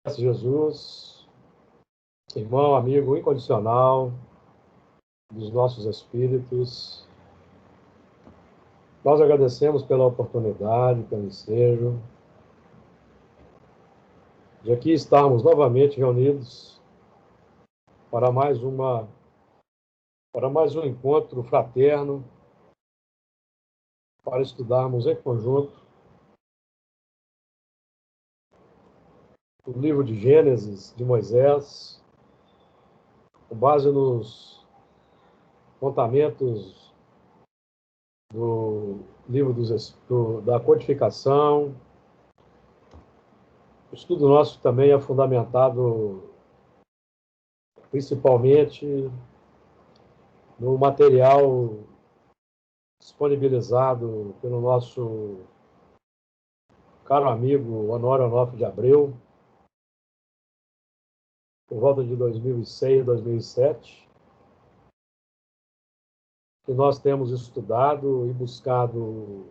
Jesus, irmão, amigo incondicional dos nossos espíritos, nós agradecemos pela oportunidade, pelo ensejo de aqui estarmos novamente reunidos para mais um encontro fraterno, para estudarmos em conjunto o livro de Gênesis de Moisés, com base nos contamentos do livro da codificação. O estudo nosso também é fundamentado principalmente no material disponibilizado pelo nosso caro amigo Honório Onofre de Abreu, por volta de 2006, 2007, que nós temos estudado e buscado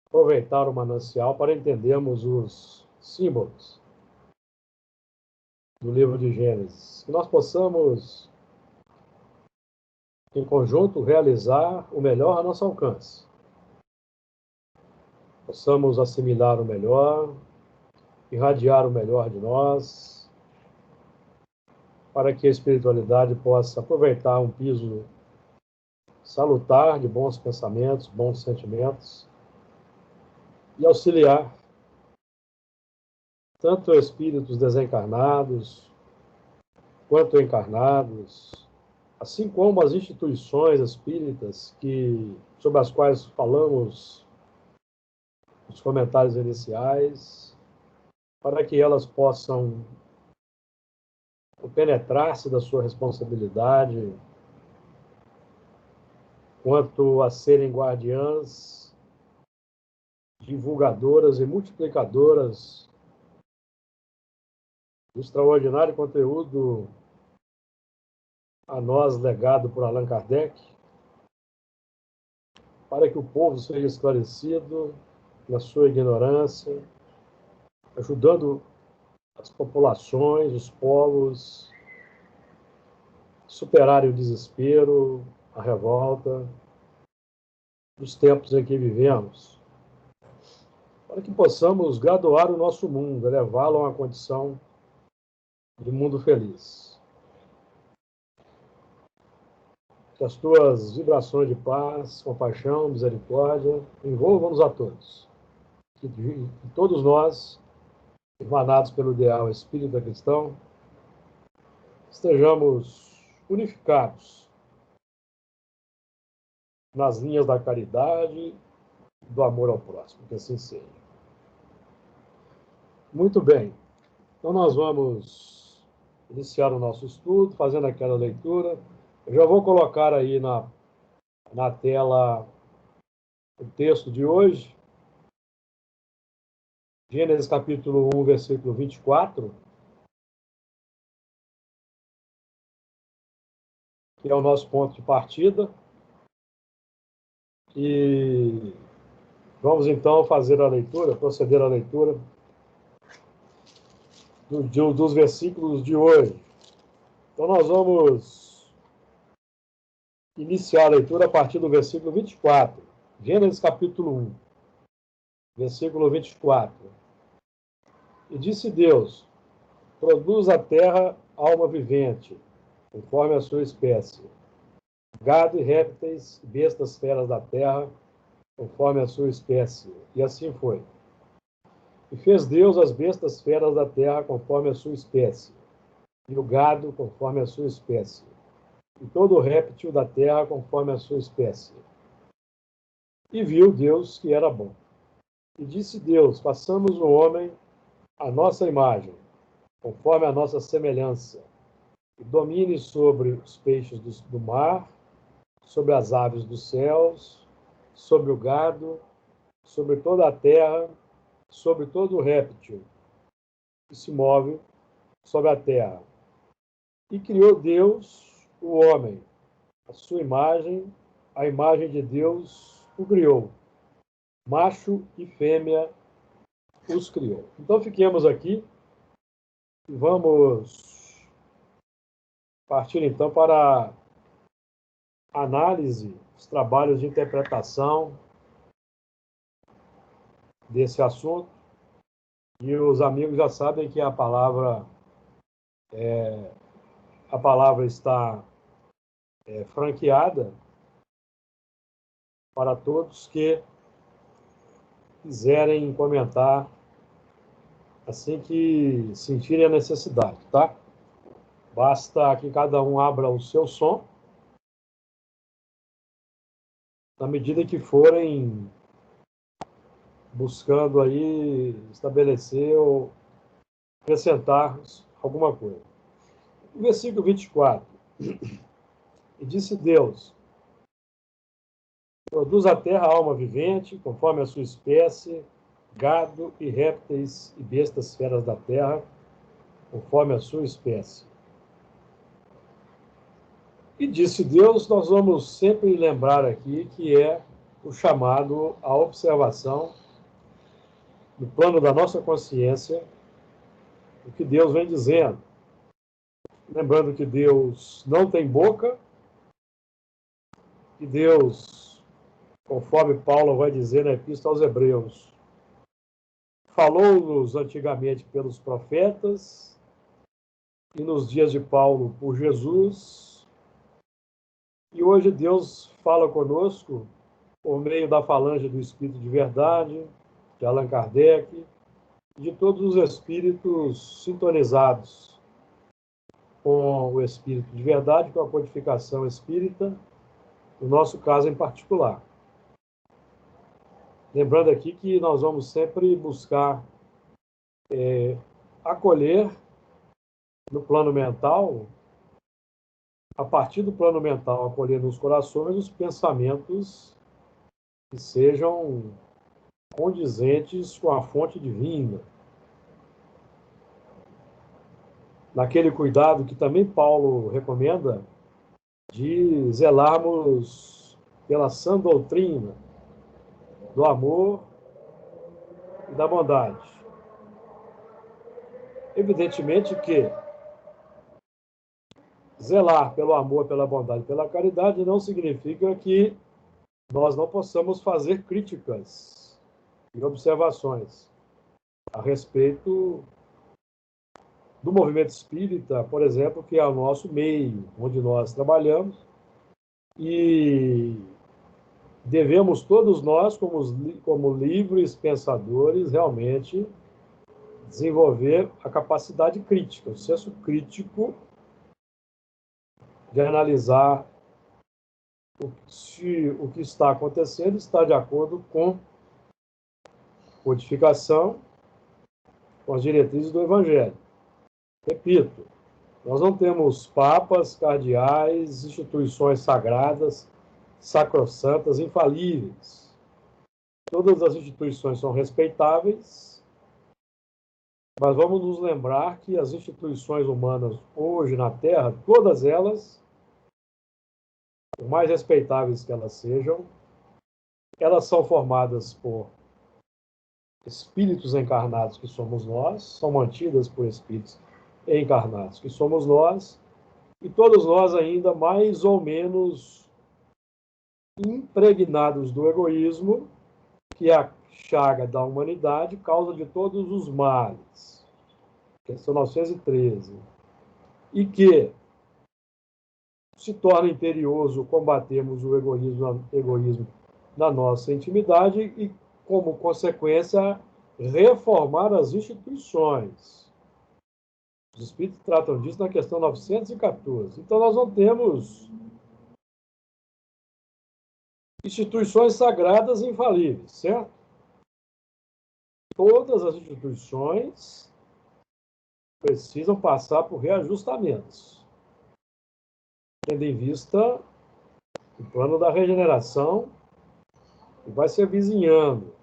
aproveitar o manancial para entendermos os símbolos do livro de Gênesis, que nós possamos, em conjunto, realizar o melhor a nosso alcance. Possamos assimilar o melhor, irradiar o melhor de nós, para que a espiritualidade possa aproveitar um piso salutar de bons pensamentos, bons sentimentos, e auxiliar tanto espíritos desencarnados quanto encarnados, assim como as instituições espíritas sobre as quais falamos nos comentários iniciais, para que elas possam penetrar-se da sua responsabilidade quanto a serem guardiãs, divulgadoras e multiplicadoras do extraordinário conteúdo a nós legado por Allan Kardec, para que o povo seja esclarecido na sua ignorância, ajudando as populações, os povos, a superarem o desespero, a revolta dos tempos em que vivemos, para que possamos graduar o nosso mundo, elevá-lo a uma condição de mundo feliz. Que as tuas vibrações de paz, compaixão, misericórdia envolvam-nos a todos. Que todos nós, emanados pelo ideal espírita cristão, estejamos unificados nas linhas da caridade e do amor ao próximo, que assim seja. Muito bem, então nós vamos iniciar o nosso estudo, fazendo aquela leitura. Eu já vou colocar aí na tela o texto de hoje, Gênesis capítulo 1, versículo 24, que é o nosso ponto de partida. E vamos então fazer a leitura, proceder à leitura dos versículos de hoje. Então nós vamos iniciar a leitura a partir do versículo 24, Gênesis capítulo 1, versículo 24. E disse Deus: produz a terra alma vivente, conforme a sua espécie, gado e répteis, bestas feras da terra, conforme a sua espécie. E assim foi. E fez Deus as bestas feras da terra conforme a sua espécie, e o gado conforme a sua espécie, e todo o réptil da terra conforme a sua espécie. E viu Deus que era bom. E disse Deus: façamos o homem à nossa imagem, conforme a nossa semelhança, e domine sobre os peixes do mar, sobre as aves dos céus, sobre o gado, sobre toda a terra, sobre todo o réptil que se move sobre a terra. E criou Deus o homem, a sua imagem, a imagem de Deus o criou. Macho e fêmea os criou. Então fiquemos aqui E vamos partir então para a análise dos trabalhos de interpretação desse assunto. E os amigos já sabem que a palavra está franqueada para todos que quiserem comentar assim que sentirem a necessidade, tá? Basta que cada um abra o seu som na medida que forem buscando aí estabelecer ou acrescentar alguma coisa. O versículo 24. E disse Deus: produz a terra alma vivente, conforme a sua espécie, gado e répteis e bestas feras da terra, conforme a sua espécie. E disse Deus, nós vamos sempre lembrar aqui que é o chamado à observação no plano da nossa consciência, o que Deus vem dizendo. Lembrando que Deus não tem boca, que Deus, conforme Paulo vai dizer na Epístola aos Hebreus, falou-nos antigamente pelos profetas, e nos dias de Paulo por Jesus, e hoje Deus fala conosco por meio da falange do Espírito de Verdade, de Allan Kardec, de todos os espíritos sintonizados com o Espírito de Verdade, com a codificação espírita, no nosso caso em particular. Lembrando aqui que nós vamos sempre buscar acolher no plano mental, a partir do plano mental, acolher nos corações os pensamentos que sejam condizentes com a fonte divina. Naquele cuidado que também Paulo recomenda, de zelarmos pela sã doutrina do amor e da bondade. Evidentemente que zelar pelo amor, pela bondade, pela caridade não significa que nós não possamos fazer críticas e observações a respeito do movimento espírita, por exemplo, que é o nosso meio, onde nós trabalhamos, e devemos todos nós, como livres pensadores, realmente desenvolver a capacidade crítica, o senso crítico de analisar se o que está acontecendo está de acordo com a codificação, com as diretrizes do Evangelho. Repito, nós não temos papas, cardeais, instituições sagradas, sacrossantas, infalíveis. Todas as instituições são respeitáveis, mas vamos nos lembrar que as instituições humanas hoje na Terra, todas elas, por mais respeitáveis que elas sejam, elas são formadas por espíritos encarnados, que somos nós, são mantidas por espíritos encarnados, que somos nós, e todos nós ainda mais ou menos impregnados do egoísmo, que é a chaga da humanidade, causa de todos os males. Questão 913. E que se torna imperioso combatermos o egoísmo na nossa intimidade e, como consequência, reformar as instituições. Os espíritos tratam disso na questão 914. Então, nós não temos instituições sagradas infalíveis, certo? Todas as instituições precisam passar por reajustamentos, tendo em vista o plano da regeneração que vai se avizinhando.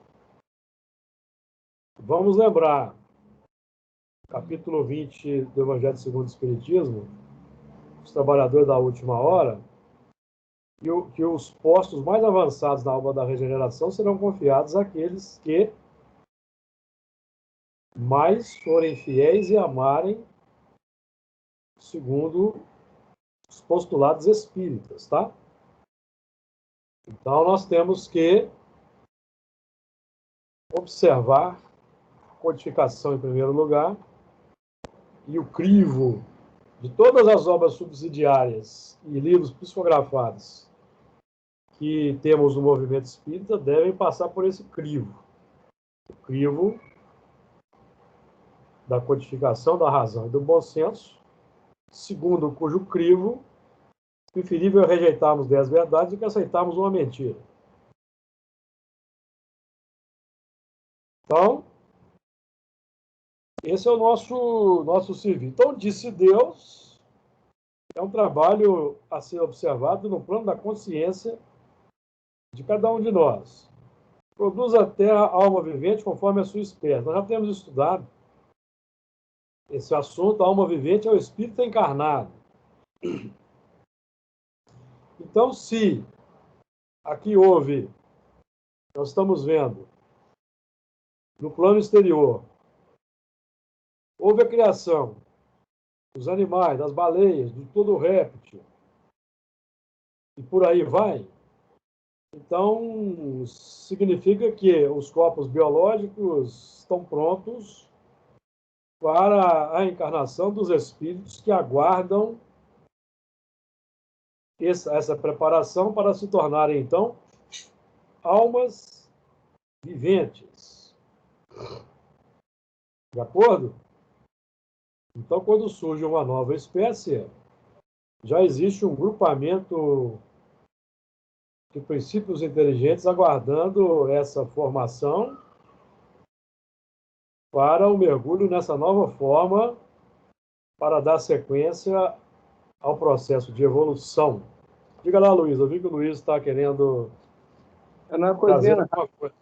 Vamos lembrar, capítulo 20 do Evangelho segundo o Espiritismo, os trabalhadores da última hora, que os postos mais avançados na obra da regeneração serão confiados àqueles que mais forem fiéis e amarem segundo os postulados espíritas, tá? Então, nós temos que observar a codificação em primeiro lugar e o crivo de todas as obras subsidiárias e livros psicografados que temos no movimento espírita devem passar por esse crivo. O crivo da codificação da razão e do bom senso, segundo cujo crivo, preferível é rejeitarmos 10 verdades do que aceitarmos uma mentira. Então, esse é o nosso serviço. Então, disse Deus, é um trabalho a ser observado no plano da consciência de cada um de nós. Produz a terra alma vivente conforme a sua espécie. Nós já temos estudado esse assunto. A alma vivente é o espírito encarnado. Então, se aqui houve, nós estamos vendo, no plano exterior, houve a criação dos animais, das baleias, de todo o réptil, e por aí vai, então significa que os corpos biológicos estão prontos para a encarnação dos espíritos que aguardam essa preparação para se tornarem, então, almas viventes. De acordo? Então, quando surge uma nova espécie, já existe um grupamento de princípios inteligentes aguardando essa formação para o mergulho nessa nova forma, para dar sequência ao processo de evolução. Diga lá, Luiz, eu vi que o Luiz está querendo trazer alguma coisa.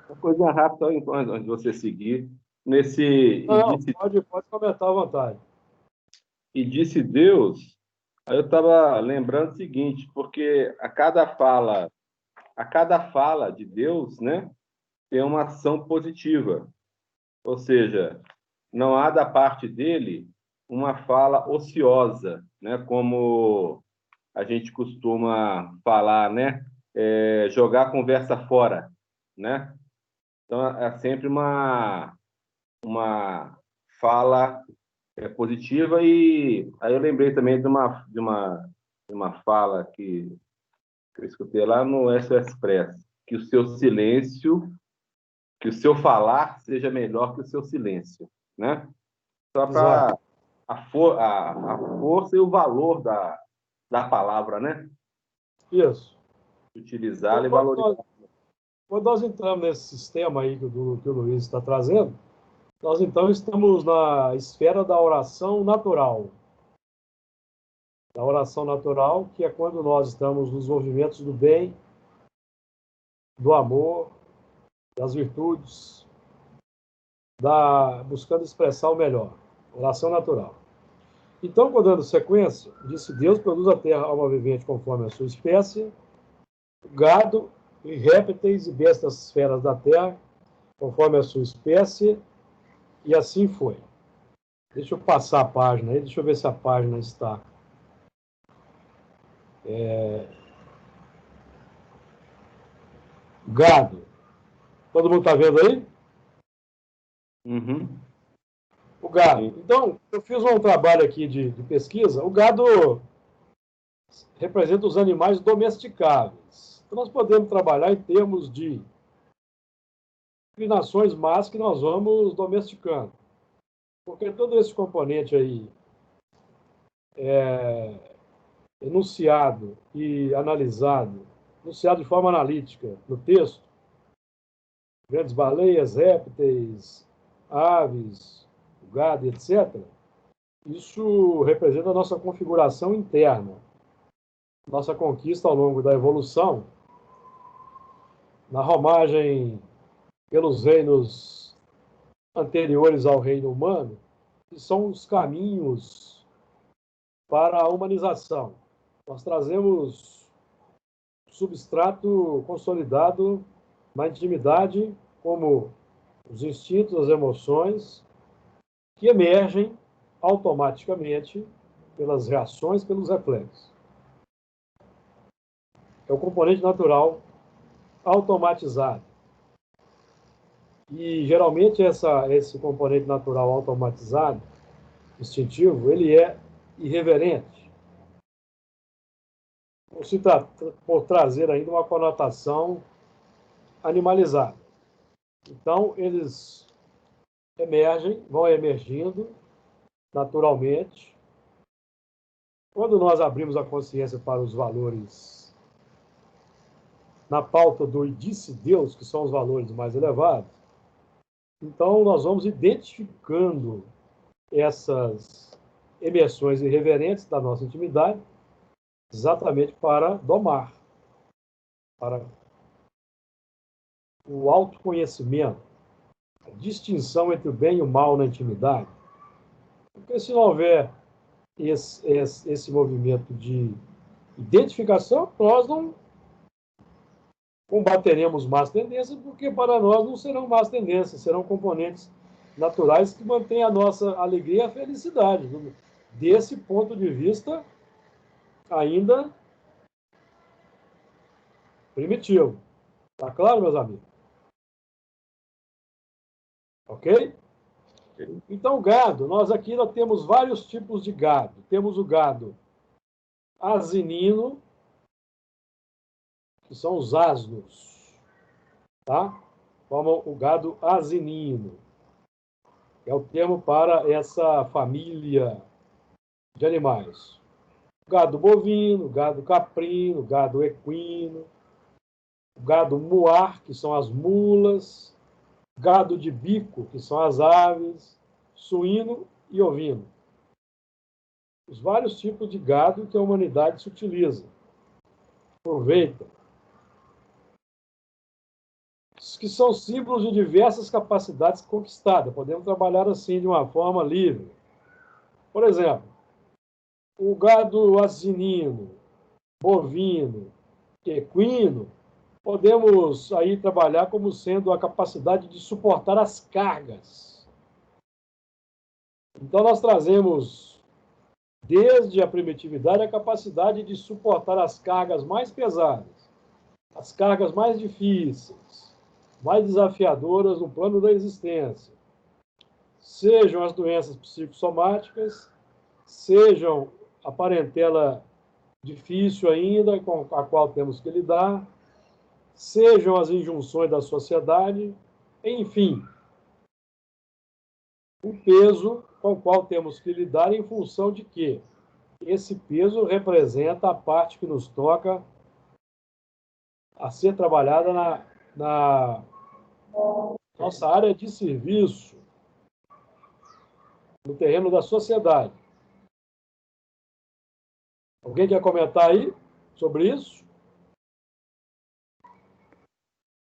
Uma coisa rápida, antes de você seguir. Nesse. Não, pode comentar à vontade. E disse Deus, aí eu estava lembrando o seguinte, porque a cada fala de Deus, né, tem uma ação positiva. Ou seja, não há da parte dele uma fala ociosa, né, como a gente costuma falar, né, jogar a conversa fora, né? Então, é sempre uma fala positiva. E aí eu lembrei também de uma fala que eu escutei lá no SOS Express, que o seu silêncio, que o seu falar seja melhor que o seu silêncio, né? Só para a força e o valor da palavra, né? Isso. Utilizá-la e valorizá-la. Quando nós entramos nesse sistema aí que o Luiz está trazendo, nós então estamos na esfera da oração natural. Da oração natural, que é quando nós estamos nos movimentos do bem, do amor, das virtudes, buscando expressar o melhor. Oração natural. Então, dando sequência, disse Deus, produz a terra alma vivente conforme a sua espécie, gado e répteis e bestas feras da terra, conforme a sua espécie, e assim foi. Deixa eu passar a página aí, deixa eu ver se a página está. Gado. Todo mundo está vendo aí? Uhum. O gado. Então, eu fiz um trabalho aqui de pesquisa. O gado representa os animais domesticáveis. Então, nós podemos trabalhar em termos de inclinações más que nós vamos domesticando. Porque todo esse componente aí enunciado e analisado, enunciado de forma analítica no texto, grandes baleias, répteis, aves, gado, etc., isso representa a nossa configuração interna, nossa conquista ao longo da evolução, na romagem pelos reinos anteriores ao reino humano, que são os caminhos para a humanização. Nós trazemos substrato consolidado na intimidade, como os instintos, as emoções, que emergem automaticamente pelas reações, pelos reflexos. É o componente natural automatizado. E, geralmente, esse componente natural automatizado, instintivo, ele é irreverente, por trazer ainda uma conotação animalizada. Então, eles vão emergindo naturalmente. Quando nós abrimos a consciência para os valores na pauta do "e disse Deus", que são os valores mais elevados, então nós vamos identificando essas emersões irreverentes da nossa intimidade, exatamente para domar, para o autoconhecimento, a distinção entre o bem e o mal na intimidade. Porque se não houver esse movimento de identificação, nós não combateremos más tendências, porque para nós não serão más tendências, serão componentes naturais que mantêm a nossa alegria e a felicidade. Desse ponto de vista, ainda primitivo. Tá claro, meus amigos? Ok? Então, gado, nós aqui temos vários tipos de gado. Temos o gado asinino, que são os asnos, tá? Como o gado asinino. É o termo para essa família de animais. Gado bovino, gado caprino, gado equino, gado muar, que são as mulas, gado de bico, que são as aves, suíno e ovino. Os vários tipos de gado que a humanidade se utiliza, aproveita, que são símbolos de diversas capacidades conquistadas. Podemos trabalhar assim de uma forma livre. Por exemplo, o gado asinino, bovino, equino, podemos aí trabalhar como sendo a capacidade de suportar as cargas. Então, nós trazemos, desde a primitividade, a capacidade de suportar as cargas mais pesadas, as cargas mais difíceis, mais desafiadoras no plano da existência. Sejam as doenças psicossomáticas, sejam a parentela difícil ainda, com a qual temos que lidar, sejam as injunções da sociedade, enfim, o peso com o qual temos que lidar em função de que esse peso representa a parte que nos toca a ser trabalhada na nossa área de serviço, no terreno da sociedade. Alguém quer comentar aí sobre isso?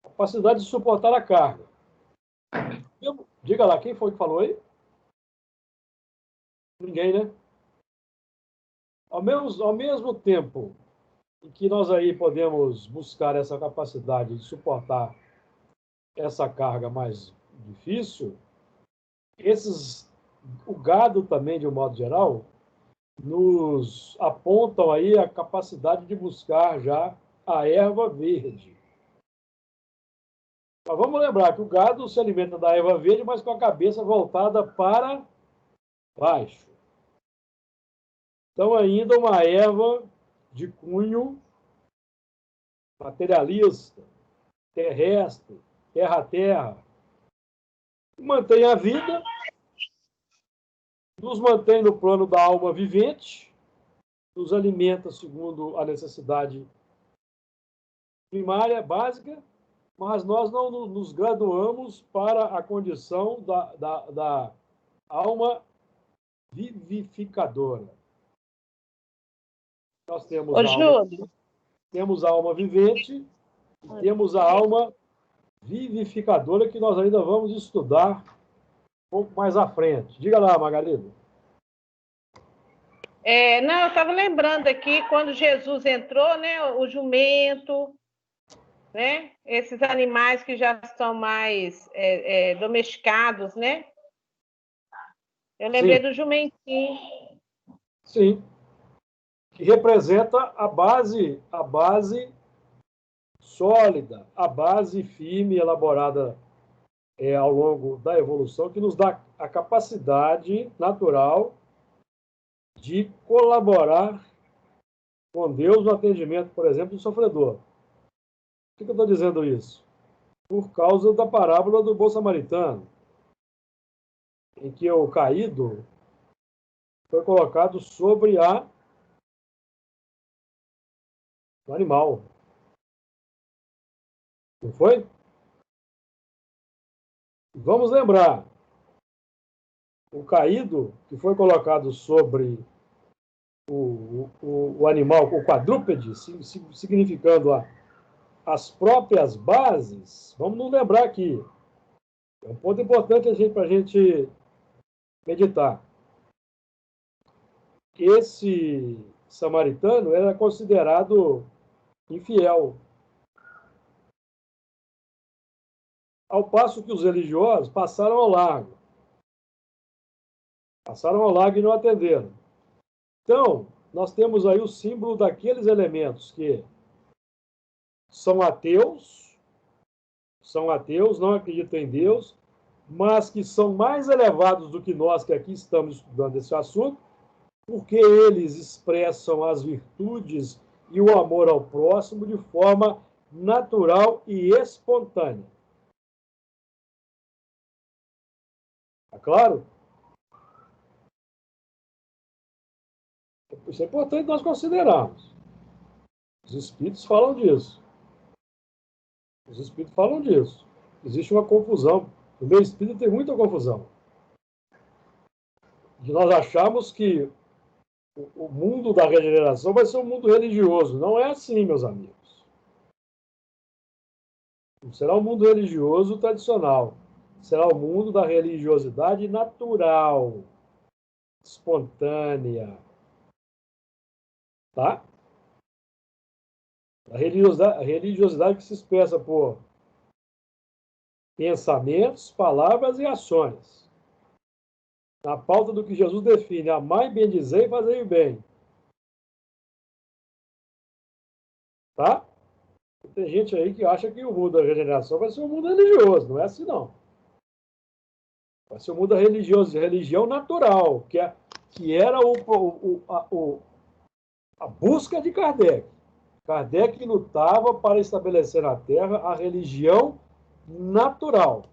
Capacidade de suportar a carga. Diga lá, quem foi que falou aí? Ninguém, né? Ao mesmo tempo em que nós aí podemos buscar essa capacidade de suportar essa carga mais difícil, o gado também, de um modo geral, nos apontam aí a capacidade de buscar já a erva verde. Mas vamos lembrar que o gado se alimenta da erva verde, mas com a cabeça voltada para baixo. Então, ainda uma erva de cunho materialista, terrestre, terra a terra, mantém a vida, nos mantém no plano da alma vivente, nos alimenta segundo a necessidade primária, básica, mas nós não nos graduamos para a condição da alma vivificadora. Nós temos temos a alma vivente e temos a alma vivificadora, que nós ainda vamos estudar um pouco mais à frente. Diga lá, Margarida. Não, eu estava lembrando aqui, quando Jesus entrou, né, o jumento, né, esses animais que já estão mais domesticados, né? Eu lembrei Sim. do jumentinho. Sim. Que representa a base sólida, a base firme, elaborada ao longo da evolução, que nos dá a capacidade natural de colaborar com Deus no atendimento, por exemplo, do sofredor. Por que eu estou dizendo isso? Por causa da parábola do bom samaritano, em que o caído foi colocado sobre o animal. Não foi? Vamos lembrar, o caído que foi colocado sobre o animal, o quadrúpede, significando as próprias bases, vamos nos lembrar aqui. É um ponto importante para a gente meditar. Esse samaritano era considerado infiel. Ao passo que os religiosos passaram ao largo. Passaram ao largo e não atenderam. Então, nós temos aí o símbolo daqueles elementos que são ateus, não acreditam em Deus, mas que são mais elevados do que nós que aqui estamos estudando esse assunto, porque eles expressam as virtudes e o amor ao próximo de forma natural e espontânea. Tá claro? Isso é importante nós considerarmos. Os espíritos falam disso. Os espíritos falam disso. Existe uma confusão. No meio espírita tem muita confusão. De nós acharmos que o mundo da regeneração vai ser um mundo religioso. Não é assim, meus amigos. Não será um mundo religioso tradicional. Será o mundo da religiosidade natural, espontânea. Tá? A religiosidade que se expressa por pensamentos, palavras e ações. Na pauta do que Jesus define, amai, bendizei e fazei o bem. Tá? Tem gente aí que acha que o mundo da regeneração vai ser um mundo religioso. Não é assim, não. Vai ser um mundo religioso, de religião natural, que era a busca de Kardec. Kardec lutava para estabelecer na Terra a religião natural,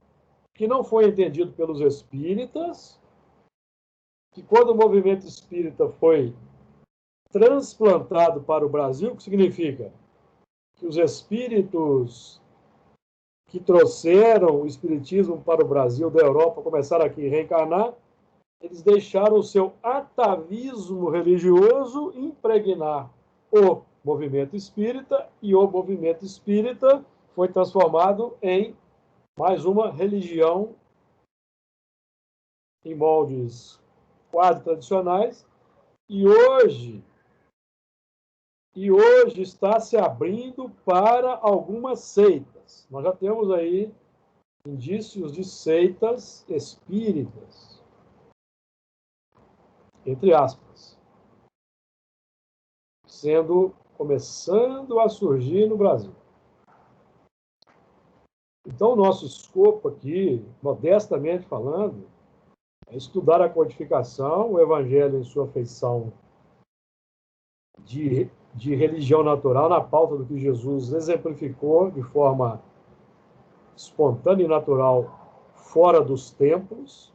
que não foi entendido pelos espíritas, que quando o movimento espírita foi transplantado para o Brasil, o que significa? Que os espíritos que trouxeram o espiritismo para o Brasil da Europa, começaram aqui a reencarnar, eles deixaram o seu atavismo religioso impregnar o movimento espírita, e o movimento espírita foi transformado em mais uma religião em moldes quase tradicionais, e hoje está se abrindo para algumas seitas. Nós já temos aí indícios de seitas espíritas, entre aspas, começando a surgir no Brasil. Então, o nosso escopo aqui, modestamente falando, é estudar a codificação, o Evangelho em sua feição de religião natural, na pauta do que Jesus exemplificou de forma espontânea e natural, fora dos templos,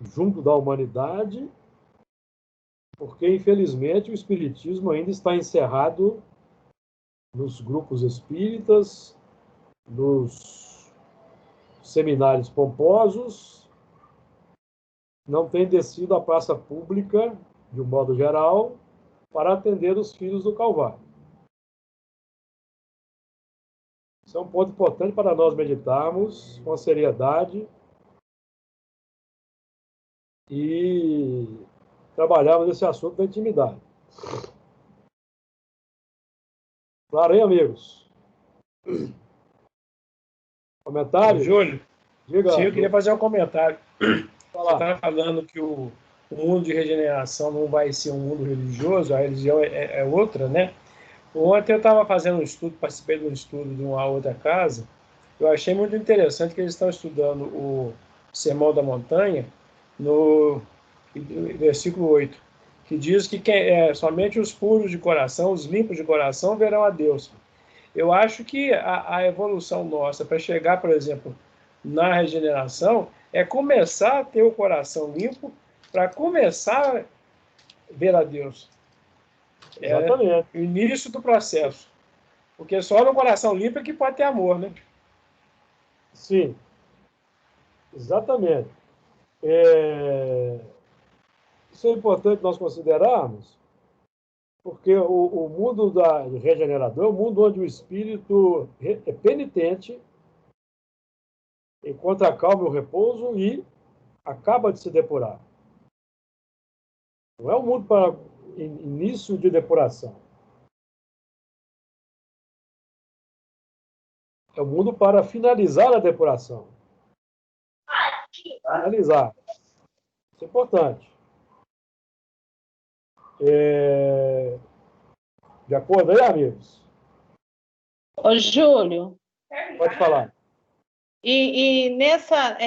junto da humanidade, porque, infelizmente, o espiritismo ainda está encerrado nos grupos espíritas, nos seminários pomposos, não tem descido à praça pública, de um modo geral, para atender os filhos do Calvário. Isso é um ponto importante para nós meditarmos com seriedade e trabalharmos esse assunto da intimidade. Claro, hein, amigos? Comentário? Júlio, Diga. sim, eu queria fazer um comentário. Falar. estava falando que o mundo de regeneração não vai ser um mundo religioso, a religião é outra, né? Ontem eu estava fazendo um estudo, participei de um estudo de uma outra casa. Eu achei muito interessante que eles estão estudando o Sermão da Montanha, no versículo 8, que diz que somente os puros de coração, os limpos de coração, verão a Deus. Eu acho que a evolução nossa para chegar, por exemplo, na regeneração, é começar a ter o coração limpo para começar a ver a Deus. Exatamente. O início do processo. Porque só no coração limpo é que pode ter amor, né? Sim, exatamente. Isso é importante nós considerarmos, porque o mundo do regenerador é um mundo onde o espírito é penitente, encontra a calma e o repouso e acaba de se depurar. Não é um mundo para início de depuração. É um mundo para finalizar a depuração. Finalizar. Isso é importante. De acordo aí, amigos? Ô, Júlio, Pode falar. e nessa.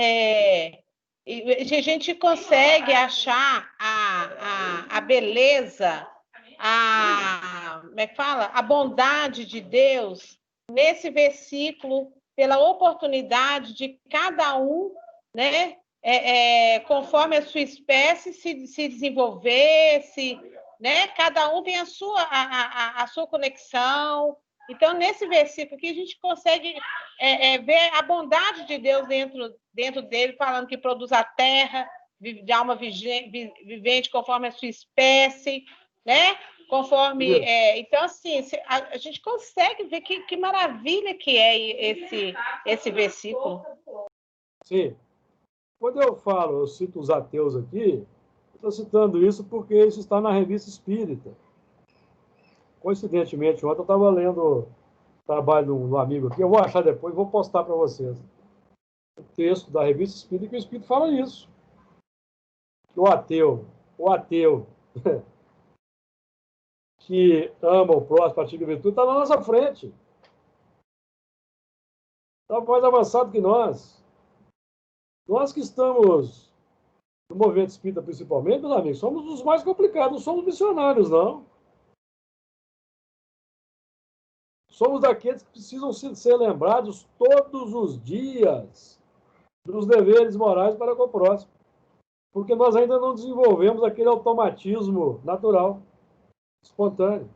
A gente consegue achar a beleza, como é que fala? A bondade de Deus nesse versículo, pela oportunidade de cada um, né? Conforme a sua espécie se desenvolver, né? Cada um tem a sua conexão. Então, nesse versículo aqui, a gente consegue ver a bondade de Deus dentro dele, falando que produz a terra de alma vivente conforme a sua espécie, né? Conforme. Então, assim, a gente consegue ver que maravilha que é esse versículo. Sim. Quando eu cito os ateus aqui, estou citando isso porque isso está na Revista Espírita. Coincidentemente, ontem eu estava lendo o trabalho de um amigo aqui, eu vou achar depois e vou postar para vocês. O texto da Revista Espírita, que o Espírito fala isso. Que o ateu que ama o próximo, pratica virtude, está na nossa frente. Está mais avançado que nós. Nós que estamos no movimento espírita, principalmente, meus amigos, somos os mais complicados, não somos missionários, não. Somos daqueles que precisam ser lembrados todos os dias dos deveres morais para com o próximo. Porque nós ainda não desenvolvemos aquele automatismo natural, espontâneo.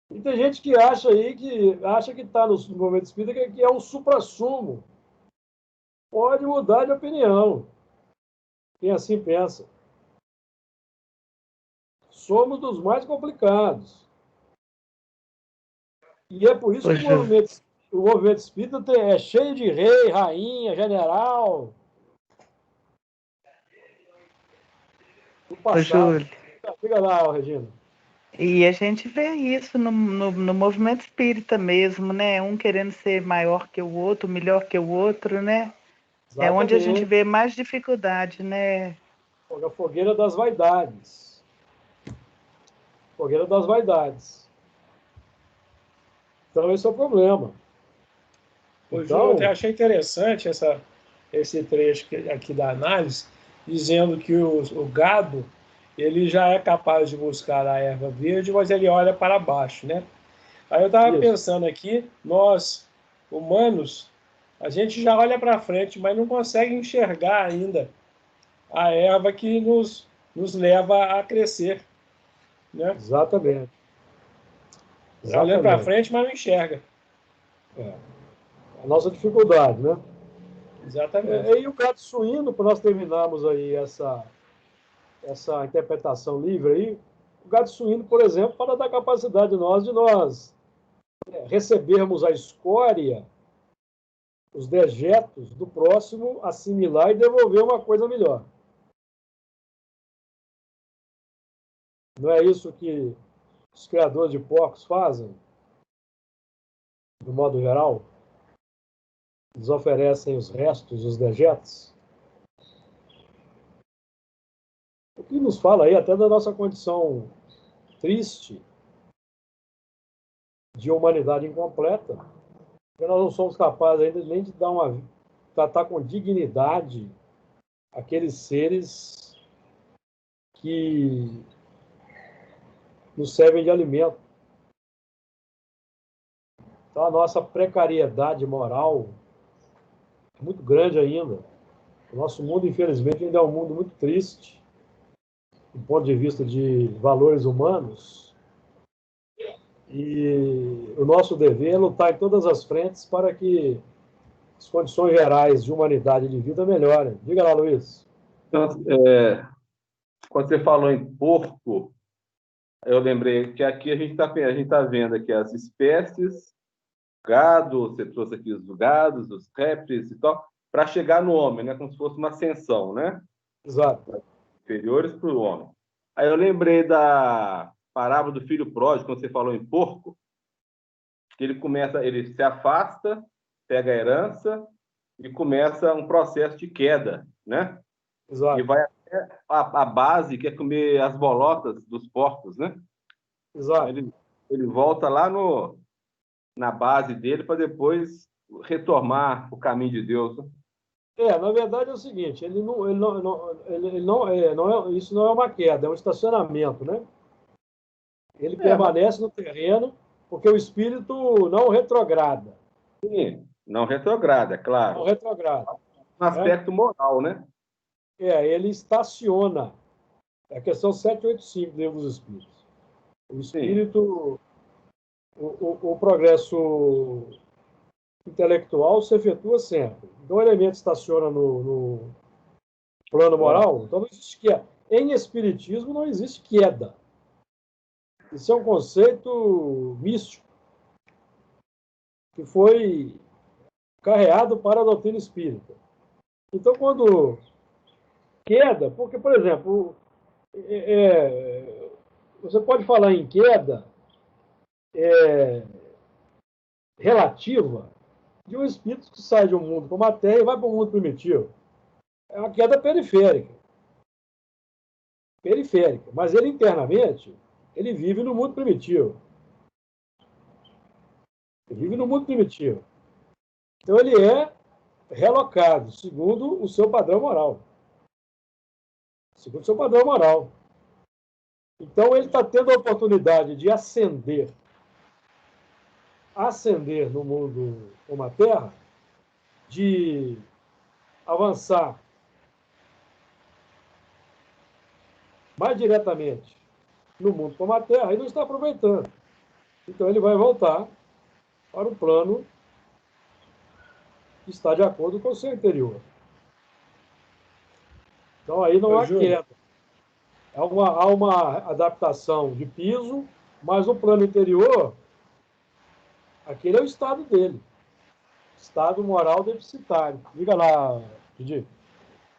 E tem gente que acha que está no movimento espírita que é o suprassumo. Pode mudar de opinião. Quem assim pensa. Somos dos mais complicados. E é por isso que o movimento espírita é cheio de rei, rainha, general. Do passado. Fica lá, Regina. E a gente vê isso no movimento espírita mesmo, né? Um querendo ser maior que o outro, melhor que o outro, né? Exatamente. É onde a gente vê mais dificuldade, né? A fogueira das vaidades. Fogueira das vaidades. Então, esse é o problema. Então, eu achei interessante esse trecho aqui da análise, dizendo que o gado ele já é capaz de buscar a erva verde, mas ele olha para baixo, né? Aí eu estava pensando aqui, nós, humanos, a gente já olha para frente, mas não consegue enxergar ainda a erva que nos leva a crescer, né? Exatamente. Já olhando para frente, mas não enxerga. A nossa dificuldade, né? Exatamente. E o gado suíno, para nós terminarmos aí essa interpretação livre aí, o gado suíno, por exemplo, para dar capacidade de nós recebermos a escória, os dejetos do próximo, assimilar e devolver uma coisa melhor. Não é isso que os criadores de porcos fazem, de modo geral? Eles oferecem os restos, os dejetos. O que nos fala aí até da nossa condição triste de humanidade incompleta, porque nós não somos capazes ainda nem de tratar com dignidade aqueles seres que nos servem de alimento. Então, a nossa precariedade moral é muito grande ainda. O nosso mundo, infelizmente, ainda é um mundo muito triste, do ponto de vista de valores humanos, e o nosso dever é lutar em todas as frentes para que as condições gerais de humanidade e de vida melhorem. Diga lá, Luiz. Então, quando você falou em porco, eu lembrei que aqui a gente tá vendo aqui as espécies, gado, você trouxe aqui os gados, os répteis e tal, para chegar no homem, né? Como se fosse uma ascensão, né? Exato. Inferiores para o homem. Aí eu lembrei da parábola do filho pródigo, quando você falou em porco, que ele se afasta, pega a herança e começa um processo de queda, né? Exato. E vai até a base, que é comer as bolotas dos porcos, né? Exato. Ele volta lá na base dele para depois retomar o caminho de Deus. Né? Na verdade é o seguinte, isso não é uma queda, é um estacionamento, né? Ele permanece no terreno porque o espírito não retrograda. Sim, não retrograda, claro. Não retrograda. Um aspecto moral, né? Ele estaciona. É a questão 785 do Livro dos Espíritos. O espírito, o progresso intelectual se efetua sempre. Então, o elemento estaciona no plano moral, então não existe queda. Em espiritismo não existe queda. Isso é um conceito místico que foi carreado para a doutrina espírita. Então, quando queda, porque, por exemplo, você pode falar em queda relativa de um espírito que sai de um mundo como a Terra e vai para um mundo primitivo. É uma queda periférica. Periférica. Mas ele internamente, ele vive no mundo primitivo. Ele vive no mundo primitivo. Então ele é relocado, segundo o seu padrão moral. Segundo o seu padrão moral. Então ele está tendo a oportunidade de ascender no mundo como a Terra, de avançar mais diretamente no mundo como a Terra e não está aproveitando. Então ele vai voltar para o plano que está de acordo com o seu interior. Então aí não há queda. Há uma adaptação de piso, mas o plano interior, aquele é o estado dele. Estado moral deficitário. Diga lá, Didi.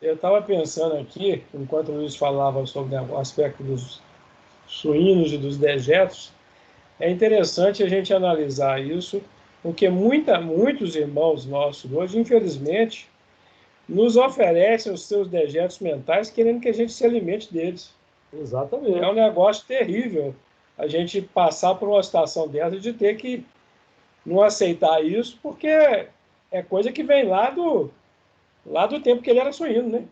Eu estava pensando aqui, enquanto o Luiz falava sobre o aspecto dos suínos e dos dejetos, é interessante a gente analisar isso, porque muitos irmãos nossos hoje, infelizmente, nos oferecem os seus dejetos mentais querendo que a gente se alimente deles. Exatamente. É um negócio terrível a gente passar por uma situação dessa de ter que não aceitar isso, porque é coisa que vem lá do tempo que ele era suíno, né?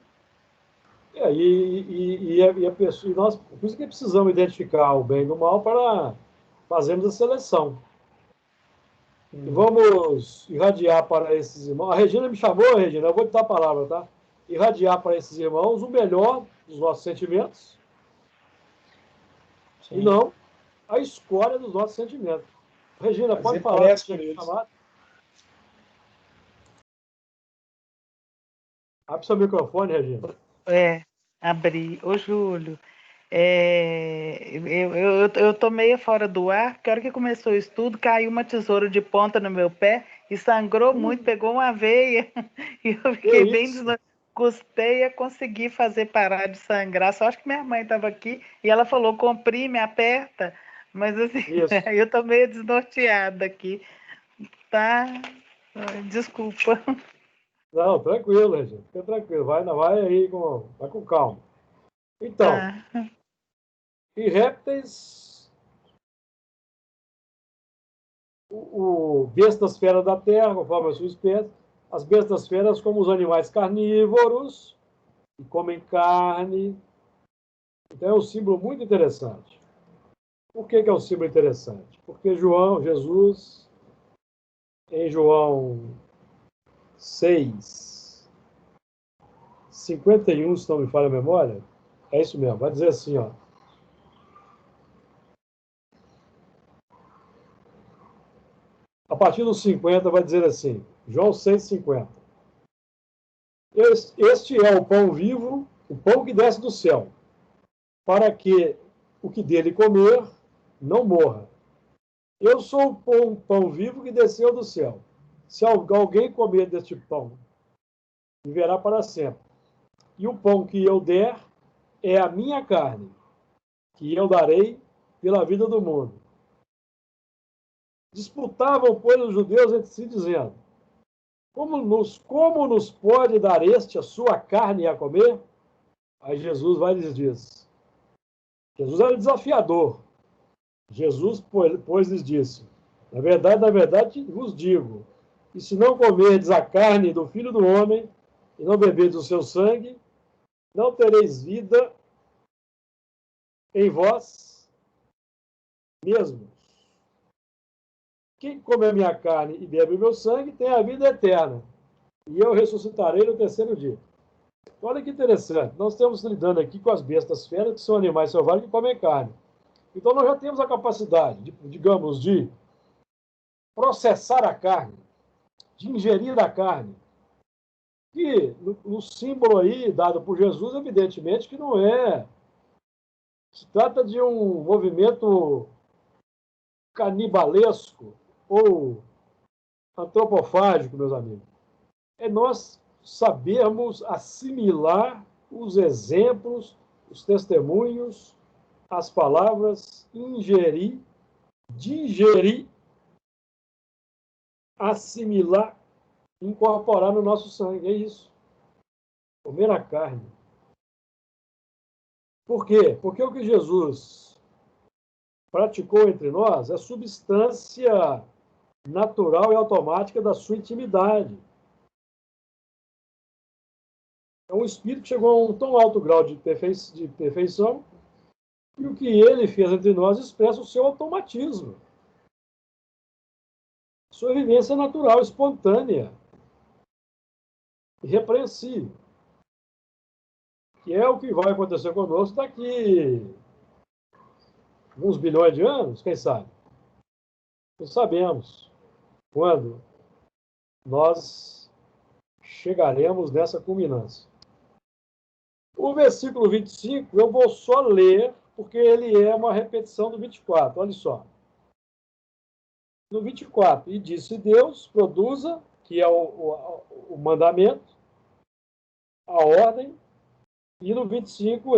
Nós, por isso que precisamos identificar o bem e o mal para fazermos a seleção. E vamos irradiar para esses irmãos. A Regina me chamou, Regina, eu vou te dar a palavra, tá? Irradiar para esses irmãos o melhor dos nossos sentimentos. Sim. E não a escolha dos nossos sentimentos. Regina, pode falar. Abre seu microfone, Regina. Abri. Ô, Júlio, eu tô meio fora do ar, porque a hora que começou o estudo, caiu uma tesoura de ponta no meu pé e sangrou muito, pegou uma veia. E eu fiquei bem custei a conseguir fazer parar de sangrar. Só acho que minha mãe estava aqui e ela falou, comprime, aperta. Mas assim, eu tô meio desnorteada aqui. Tá? Desculpa. Não, tranquilo, Regina. Fica tranquilo. Vai aí vai com calma. Então, e répteis, bestas feras da terra, conforme a sua espécie, as bestas feras como os animais carnívoros, que comem carne. Então é um símbolo muito interessante. Por que é um símbolo interessante? Porque Jesus, em João 6, 51, se não me falha a memória, é isso mesmo, vai dizer assim, ó. A partir dos 50 vai dizer assim, João 6,50. Este é o pão vivo, o pão que desce do céu, para que o que dele comer não morra. Eu sou o pão vivo que desceu do céu. Se alguém comer deste pão, viverá para sempre. E o pão que eu der é a minha carne, que eu darei pela vida do mundo. Disputavam, pois, os judeus entre si, dizendo: como nos pode dar este a sua carne a comer? Aí Jesus vai e lhes diz. Jesus era desafiador. Jesus, pois, lhes disse: na verdade, vos digo, que se não comerdes a carne do Filho do Homem e não beberdes o seu sangue, não tereis vida em vós mesmos. Quem come a minha carne e bebe o meu sangue tem a vida eterna, e eu ressuscitarei no terceiro dia. Olha que interessante, nós estamos lidando aqui com as bestas feras, que são animais selvagens que comem carne. Então nós já temos a capacidade, digamos, de processar a carne, de ingerir a carne. E no símbolo aí dado por Jesus, evidentemente que não é. Se trata de um movimento canibalesco ou antropofágico, meus amigos. É nós sabermos assimilar os exemplos, os testemunhos, as palavras, ingerir, digerir, assimilar, incorporar no nosso sangue. É isso. Comer a carne. Por quê? Porque o que Jesus praticou entre nós é substância natural e automática da sua intimidade. É um espírito que chegou a um tão alto grau de perfeição que o que ele fez entre nós expressa o seu automatismo. Sua vivência natural, espontânea, irrepreensível. Que é o que vai acontecer conosco daqui uns bilhões de anos, quem sabe? Não sabemos quando nós chegaremos nessa culminância. O versículo 25 eu vou só ler, porque ele é uma repetição do 24. Olha só. No 24, e disse Deus, produza, que é o mandamento, a ordem, e no 25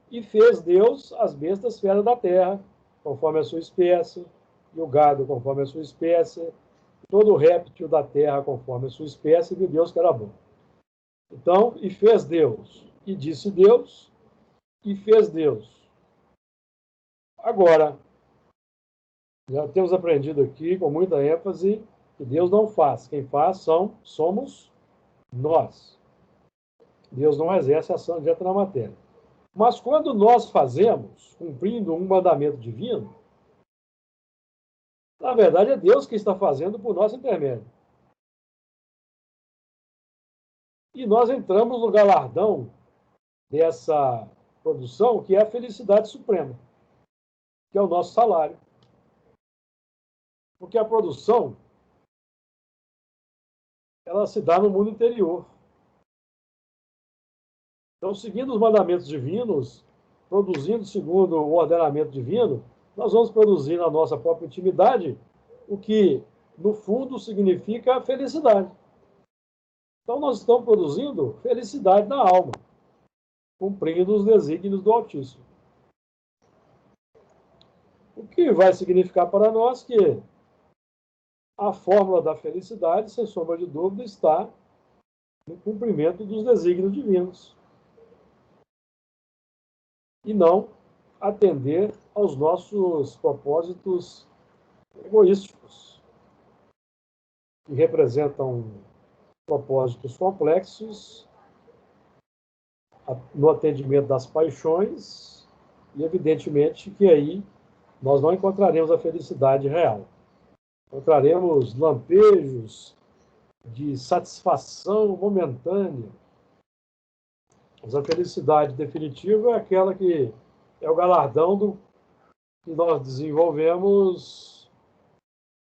e fez Deus as bestas feras da terra, conforme a sua espécie, e o gado conforme a sua espécie, todo réptil da terra conforme a sua espécie, e viu Deus que era bom. Então, e fez Deus, e disse Deus, e fez Deus. Agora, já temos aprendido aqui com muita ênfase que Deus não faz. Quem faz somos nós. Deus não exerce ação direta na matéria. Mas quando nós fazemos, cumprindo um mandamento divino, na verdade é Deus que está fazendo por nosso intermédio. E nós entramos no galardão dessa produção, que é a felicidade suprema, que é o nosso salário. Porque a produção, ela se dá no mundo interior. Então, seguindo os mandamentos divinos, produzindo segundo o ordenamento divino, nós vamos produzir na nossa própria intimidade o que, no fundo, significa felicidade. Então, nós estamos produzindo felicidade na alma, cumprindo os desígnios do Altíssimo. O que vai significar para nós que a fórmula da felicidade, sem sombra de dúvida, está no cumprimento dos desígnios divinos. e não atender aos nossos propósitos egoísticos, que representam propósitos complexos no atendimento das paixões, e evidentemente que aí nós não encontraremos a felicidade real. Encontraremos lampejos de satisfação momentânea. Mas a felicidade definitiva é aquela que é o galardão que nós desenvolvemos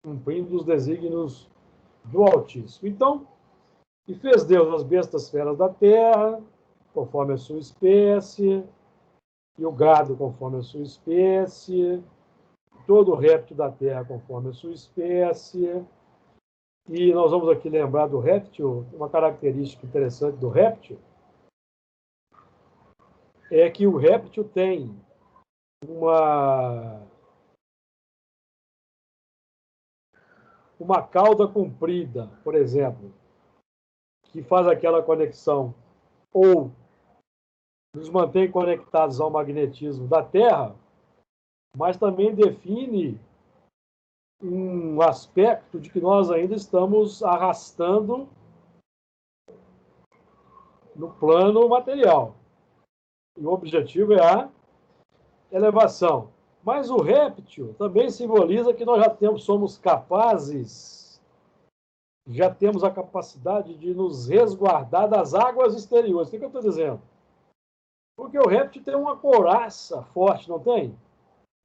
cumprindo os desígnios do Altíssimo. Então, e fez Deus as bestas feras da terra, conforme a sua espécie, e o gado conforme a sua espécie, todo o réptil da terra conforme a sua espécie. E nós vamos aqui lembrar do réptil, uma característica interessante do réptil, é que o réptil tem uma cauda comprida, por exemplo, que faz aquela conexão ou nos mantém conectados ao magnetismo da Terra, mas também define um aspecto de que nós ainda estamos arrastando no plano material. E o objetivo é a elevação. Mas o réptil também simboliza que nós somos capazes, já temos a capacidade de nos resguardar das águas exteriores. O que eu estou dizendo? Porque o réptil tem uma couraça forte, não tem?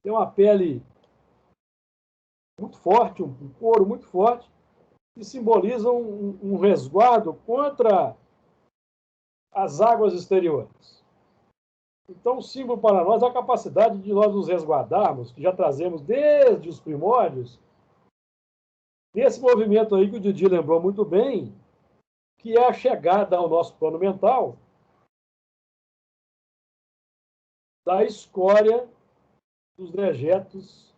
Tem uma pele muito forte, um couro muito forte, que simboliza um resguardo contra as águas exteriores. Então, o símbolo para nós é a capacidade de nós nos resguardarmos, que já trazemos desde os primórdios, desse movimento aí que o Didi lembrou muito bem, que é a chegada ao nosso plano mental da escória dos dejetos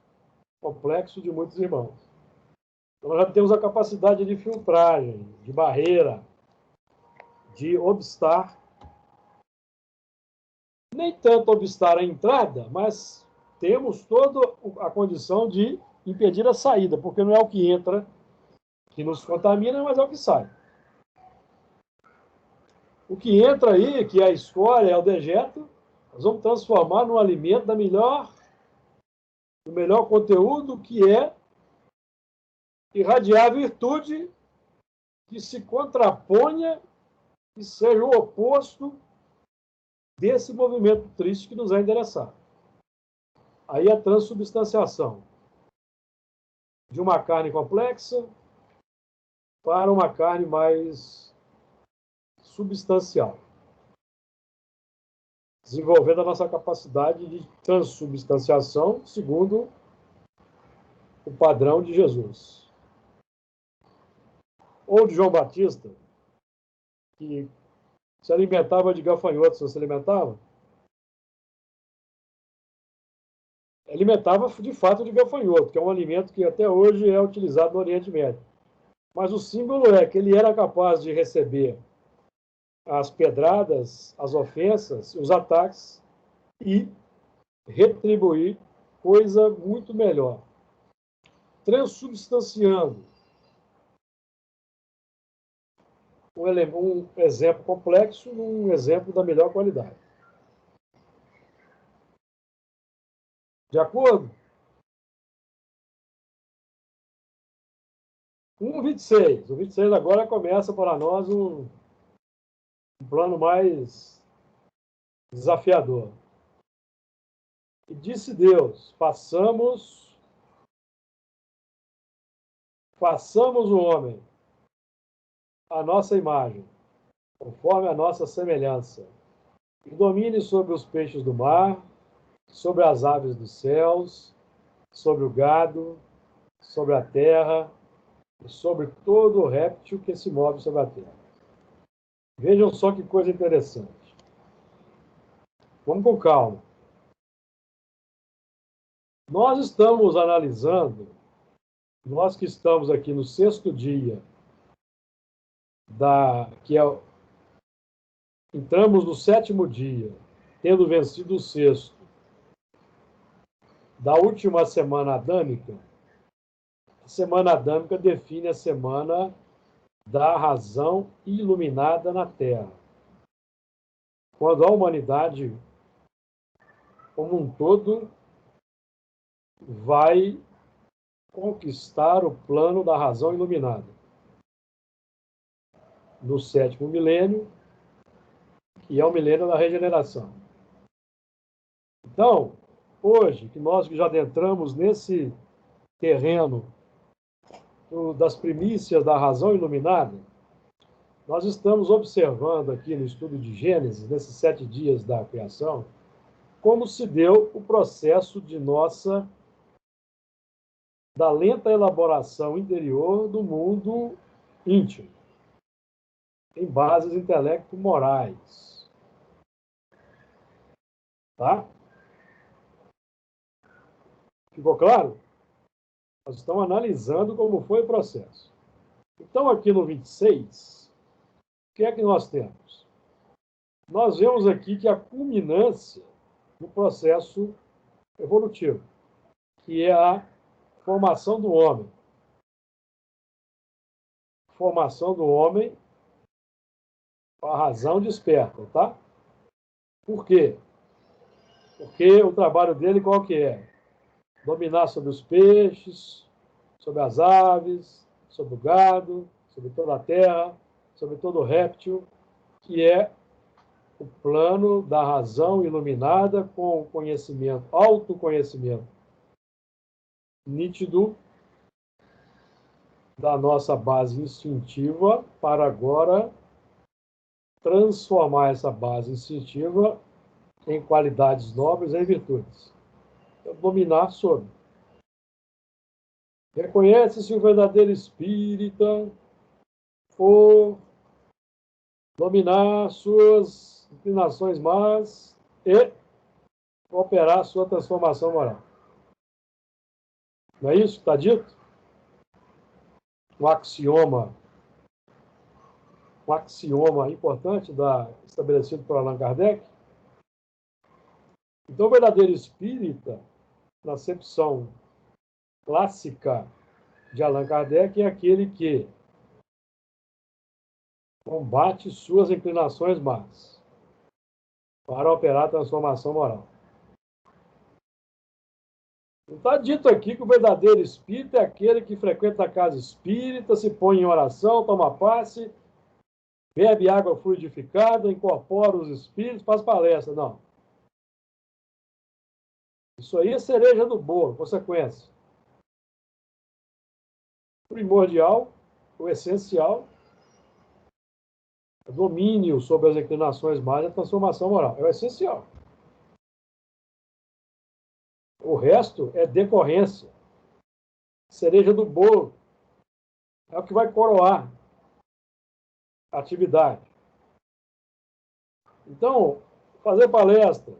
complexos de muitos irmãos. Então, nós já temos a capacidade de filtragem, de barreira, de obstar, nem tanto obstar a entrada, mas temos toda a condição de impedir a saída, porque não é o que entra que nos contamina, mas é o que sai. O que entra aí, que é a escória, é o dejeto, nós vamos transformar num alimento do melhor conteúdo, que é irradiar a virtude que se contraponha e seja o oposto desse movimento triste que nos é endereçado. Aí a transubstanciação de uma carne complexa para uma carne mais substancial, desenvolvendo a nossa capacidade de transubstanciação segundo o padrão de Jesus. Ou de João Batista, que se alimentava de gafanhotos. Você se alimentava? Alimentava de fato de gafanhoto, que é um alimento que até hoje é utilizado no Oriente Médio. Mas o símbolo é que ele era capaz de receber as pedradas, as ofensas, os ataques e retribuir coisa muito melhor, transubstanciando um exemplo complexo num exemplo da melhor qualidade. De acordo? 1,26. O 26 agora começa para nós um plano mais desafiador. E disse Deus: façamos o homem a nossa imagem, conforme a nossa semelhança, e domine sobre os peixes do mar, sobre as aves dos céus, sobre o gado, sobre a terra, e sobre todo o réptil que se move sobre a terra. Vejam só que coisa interessante. Vamos com calma. Nós estamos analisando, nós que estamos aqui no 6º dia, entramos no 7º dia tendo vencido o sexto da última semana adâmica, a semana adâmica define a semana da razão iluminada na Terra, quando a humanidade, como um todo, vai conquistar o plano da razão iluminada. No sétimo milênio, que é o milênio da regeneração. Então, hoje, que nós já adentramos nesse terreno das primícias da razão iluminada, nós estamos observando aqui no estudo de Gênesis, nesses 7 dias da criação, como se deu o processo da lenta elaboração interior do mundo íntimo, em bases intelecto-morais. Tá? Ficou claro? Nós estamos analisando como foi o processo. Então, aqui no 26, o que é que nós temos? Nós vemos aqui que a culminância do processo evolutivo, que é a formação do homem. Formação do homem com a razão desperta, tá? Por quê? Porque o trabalho dele qual que é? Dominar sobre os peixes, sobre as aves, sobre o gado, sobre toda a terra, sobre todo o réptil, que é o plano da razão iluminada com o conhecimento, autoconhecimento nítido da nossa base instintiva para agora transformar essa base instintiva em qualidades nobres e em virtudes. Então, dominar sobre. Reconhece-se o verdadeiro espírita por dominar suas inclinações más e operar sua transformação moral. Não é isso que está dito? Um axioma importante estabelecido por Allan Kardec. Então, o verdadeiro espírita, na acepção clássica de Allan Kardec, é aquele que combate suas inclinações más para operar a transformação moral. Está dito aqui que o verdadeiro espírita é aquele que frequenta a casa espírita, se põe em oração, toma passe, bebe água fluidificada, incorpora os espíritos, faz palestra. Não. Isso aí é cereja do bolo, consequência. O primordial, o essencial, é domínio sobre as inclinações más e a transformação moral. É o essencial. O resto é decorrência. Cereja do bolo. É o que vai coroar a atividade. Então, fazer palestra,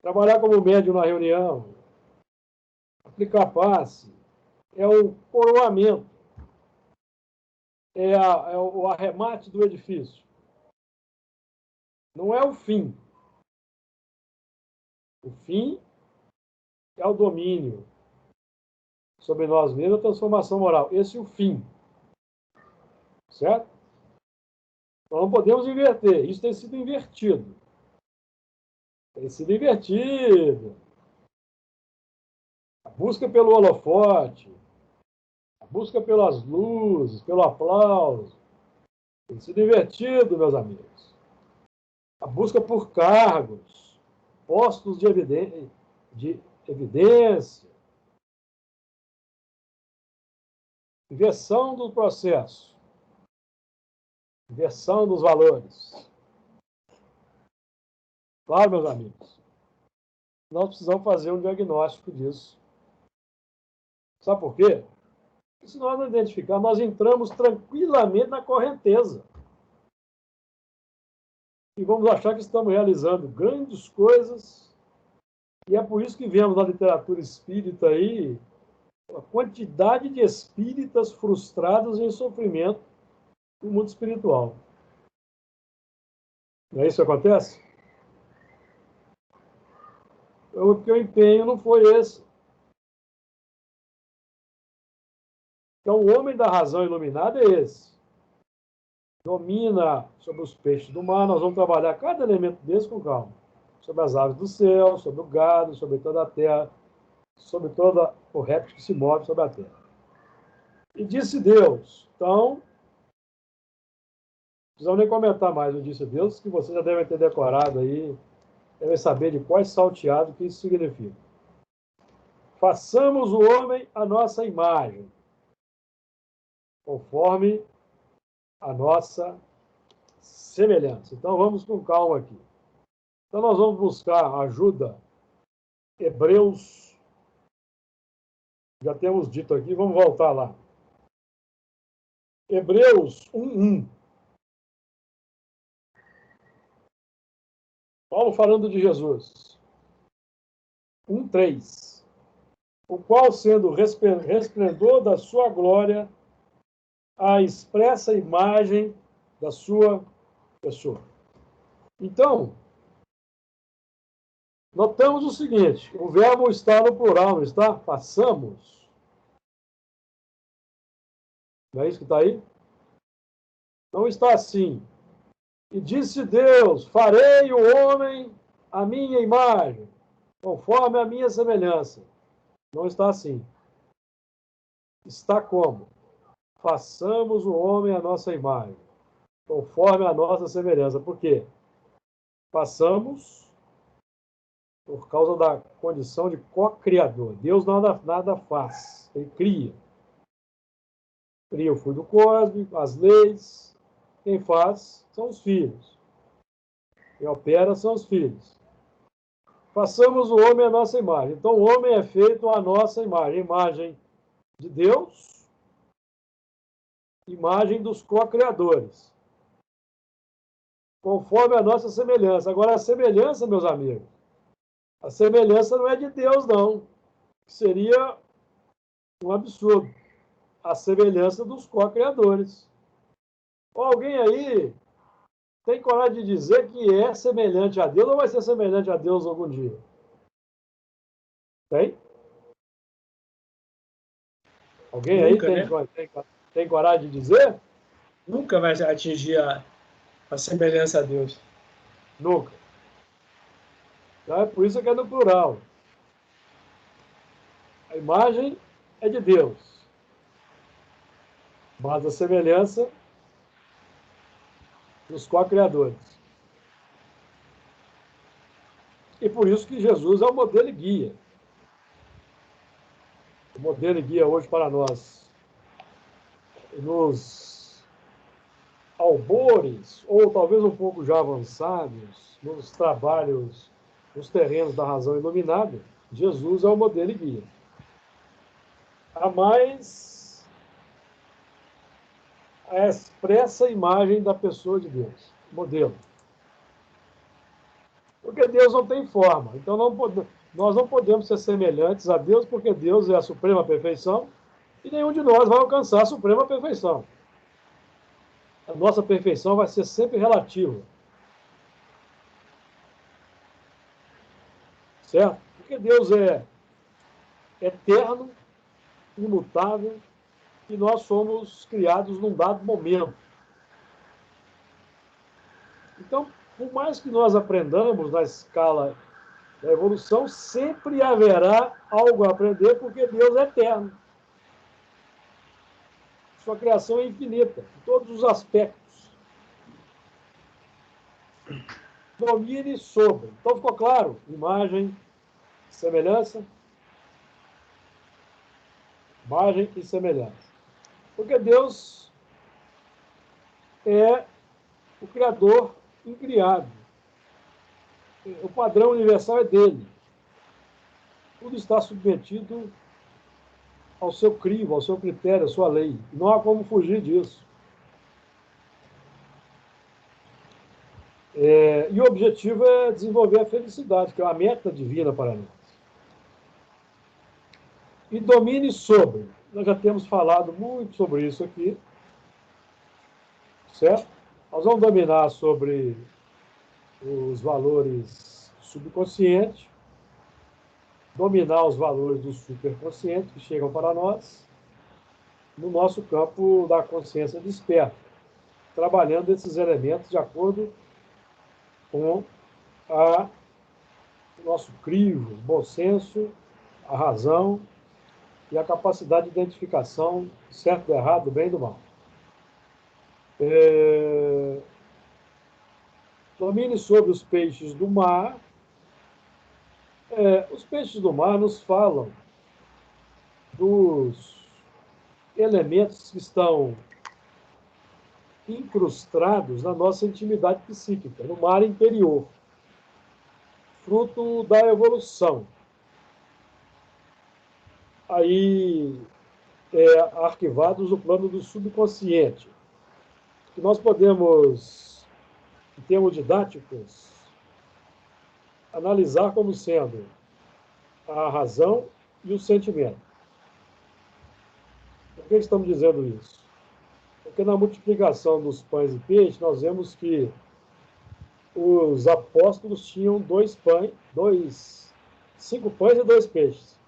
trabalhar como médium na reunião, aplicar passe, é o coroamento, é o arremate do edifício. Não é o fim. O fim é o domínio sobre nós mesmos, a transformação moral. Esse é o fim. Certo? Nós não podemos inverter. Isso tem sido invertido. Tem sido invertido. A busca pelo holofote, a busca pelas luzes, pelo aplauso, tem sido invertido, meus amigos. A busca por cargos, postos de evidência, inversão do processo, inversão dos valores. Claro, meus amigos, nós precisamos fazer um diagnóstico disso. Sabe por quê? Porque se nós não identificar, nós entramos tranquilamente na correnteza. E vamos achar que estamos realizando grandes coisas. E é por isso que vemos na literatura espírita aí a quantidade de espíritas frustrados em sofrimento no mundo espiritual. Não é isso que acontece? Porque o empenho não foi esse. Então, o homem da razão iluminada é esse. Domina sobre os peixes do mar. Nós vamos trabalhar cada elemento desse com calma. Sobre as aves do céu, sobre o gado, sobre toda a terra, sobre todo o réptil que se move sobre a terra. E disse Deus. Então, não precisamos nem comentar mais o disse Deus, que vocês já devem ter decorado aí, devem saber de qual salteado que isso significa. Façamos o homem a nossa imagem, conforme a nossa semelhança. Então, vamos com calma aqui. Então, nós vamos buscar ajuda. Hebreus, já temos dito aqui, vamos voltar lá. Hebreus 1:1. Paulo falando de Jesus. 1:3. O qual, sendo resplendor da sua glória, a expressa imagem da sua pessoa. Então, notamos o seguinte, o verbo está no plural, não está? Passamos. Não é isso que está aí? Não está assim. E disse Deus, farei o homem à minha imagem, conforme a minha semelhança. Não está assim. Está como? Façamos o homem à nossa imagem, conforme a nossa semelhança. Por quê? Façamos por causa da condição de co-criador. Deus nada faz, ele cria. Cria o fluido cósmico, as leis. Quem faz são os filhos. Quem opera são os filhos. Façamos o homem à nossa imagem. Então, o homem é feito à nossa imagem. Imagem de Deus, imagem dos co-criadores. Conforme a nossa semelhança. Agora, a semelhança, meus amigos, a semelhança não é de Deus, não. Seria um absurdo. A semelhança dos co-criadores. Alguém aí tem coragem de dizer que é semelhante a Deus ou vai ser semelhante a Deus algum dia? Tem? Alguém Nunca, aí tem coragem de dizer? Nunca vai atingir a semelhança a Deus. Nunca. Então, é por isso que é no plural. A imagem é de Deus. Mas a semelhança dos co-criadores. E por isso que Jesus é o modelo e guia. O modelo e guia hoje para nós. Nos albores, ou talvez um pouco já avançados, nos trabalhos, nos terrenos da razão iluminada, Jesus é o modelo e guia. A mais a expressa imagem da pessoa de Deus, modelo. Porque Deus não tem forma. Então, nós não podemos ser semelhantes a Deus, porque Deus é a suprema perfeição, e nenhum de nós vai alcançar a suprema perfeição. A nossa perfeição vai ser sempre relativa. Certo? Porque Deus é eterno, imutável, e nós somos criados num dado momento. Então, por mais que nós aprendamos na escala da evolução, sempre haverá algo a aprender, porque Deus é eterno. Sua criação é infinita, em todos os aspectos. Domine sobre. Então, ficou claro? Imagem, semelhança. Imagem e semelhança. Porque Deus é o Criador incriado. O padrão universal é dele. Tudo está submetido ao seu crivo, ao seu critério, à sua lei. Não há como fugir disso. E o objetivo é desenvolver a felicidade, que é uma meta divina para nós. E domine sobre. Nós já temos falado muito sobre isso aqui. Certo? Nós vamos dominar sobre os valores subconscientes, dominar os valores do superconsciente que chegam para nós no nosso campo da consciência desperta, trabalhando esses elementos de acordo com o nosso crivo, o bom senso, a razão e a capacidade de identificação do certo, do errado, do bem e do mal. Domine sobre os peixes do mar. Os peixes do mar nos falam dos elementos que estão incrustados na nossa intimidade psíquica, no mar interior, fruto da evolução. Aí, arquivados no plano do subconsciente, que nós podemos, em termos didáticos, analisar como sendo a razão e o sentimento. Por que estamos dizendo isso? Porque na multiplicação dos pães e peixes, nós vemos que os apóstolos tinham 5 pães e 2 peixes.